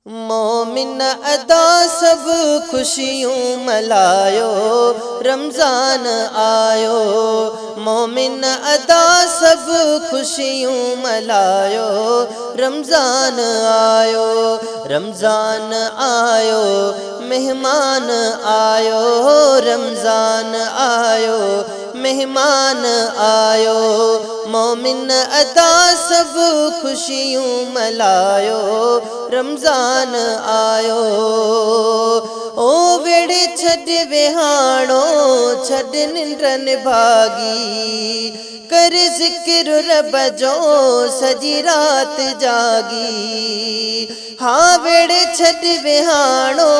मोमिन अदा सब खुशियों मलायो, रमज़ान आयो। मोमिन अदा सब खुशियों मलायो, रमज़ान आयो। रमज़ान आयो, मेहमान आयो। रमज़ान आयो, मेहमान आयो। मोमिन अदा सब खुशियों मलायो, रमज़ान आयो। ओ वेड़े छड़ वेहाणो, छड़ निंद्रन भागी, कर जिक्र रब जो सजी रात जागी। हाँ वेड़े छड़ वेहाणो,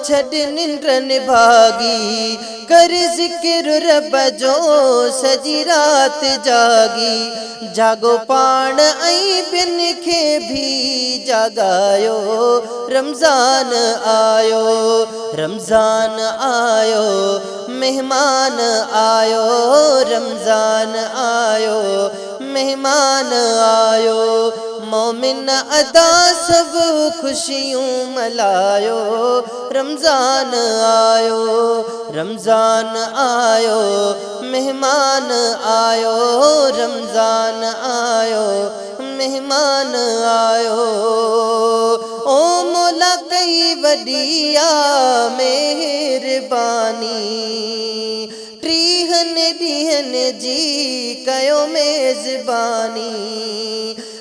छड़ निंद्रन भागी, कर जिक्र रब जो सजी रात जागी। जागो पाण ऐं बिन खे भी जागायो, रमज़ान आयो। रमज़ान आयो, मेहमान आयो। रमज़ान आयो, मेहमान आयो। मोमिन अदा सब खुशियों मलायो, रमज़ान आयो। रमज़ान आयो, मेहमान आयो। रमज़ान आयो, मेहमान आयो। ओ मौला कई वडिया मेहरबानी, टीहन ॾींहन जी कयो मेज़बानी।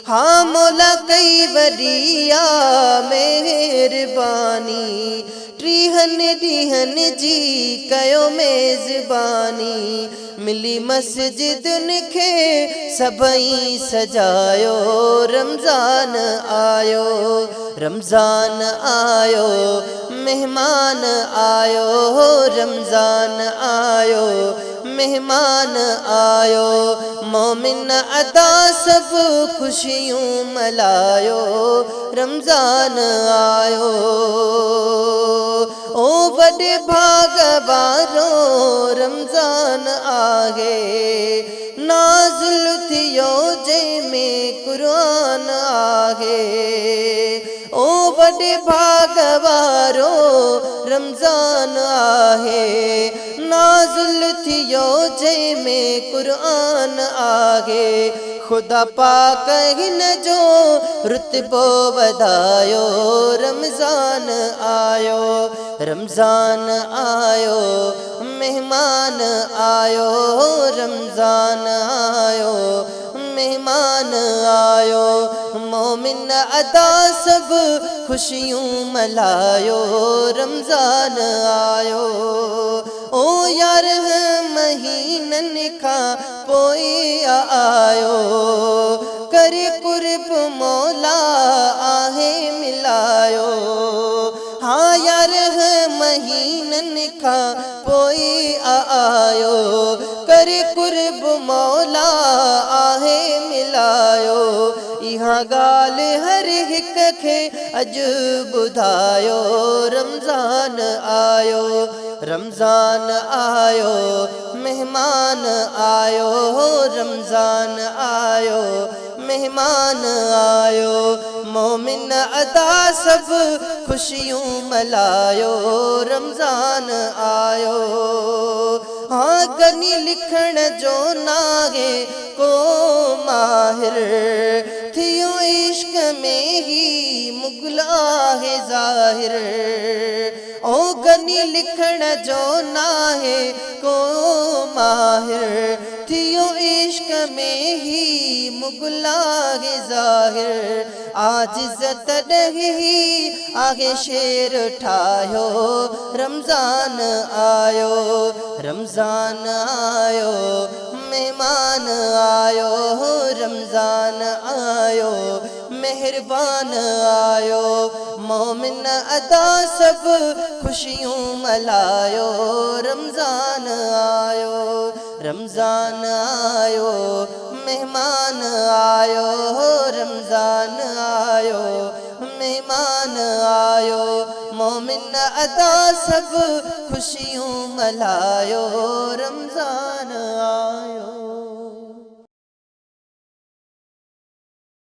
हाँ मौला कई वडिया मेहरबानी, टीहन ॾींहन जी कयो मेज़बानी। मिली मस्जिदुन खे सभई सजायो, रमज़ान आयो। रमज़ान आयो, मेहमान आयो। रमज़ान आयो, मेहमान आयो। मोमिन अदा सब खुशियों मलायो, रमज़ान आयो। ओ वडे भाग वारो रमज़ान आहे, नाज़िल थियो जंहिंमें क़ुरान आहे। ओ वडे भाग वारो रमज़ान आहे, नाज़िल थियो जंहिंमें क़ुरान आहे। खुदा पाक हिन जो रुतबो वधायो, रमज़ान आयो। रमज़ान आयो, मेहमान आयो। रमज़ान आयो, मेहमान आयो। मोमिन अदा सब खुशियों मलायो, रमज़ान आयो। ओ यार महीनन खां पोइ आयो, करे कुर्ब मौला आहे मिलायो। हाँ यार महीनन खां पोइ आयो, करे कुर्ब मौला आहे मिलायो। इहा ॻाल्हि हर हिक खे अॼु ॿुधायो, रमज़ान आयो। रमज़ान आयो, मेहमान आयो। रमज़ान आयो, मेहमान आयो। मोमिन अदा सब खुशियों मलायो, रमज़ान आयो। हाँ गनी लिखण जो नागे को माहिर, थियो इश्क में ही मुगला है ज़ाहिर। ओ गनी लिखण जो नाहे को माहिर, थियो इश्क में ही मुगला है ज़ाहिर। आजिज़ तॾहिं आहे शेर ठाहियो, रमज़ान आयो। रमज़ान आयो, मेहमान आयो। रमज़ान आयो, मेहरबान आयो। मोमिन अदा सब खुशियों मलायो, रमज़ान आयो। रमज़ान आयो, मेहमान आयो। रमज़ान आयो, मेहमान आयो। मोमिन अदा सब खुशियों मलायो, रमज़ान आयो।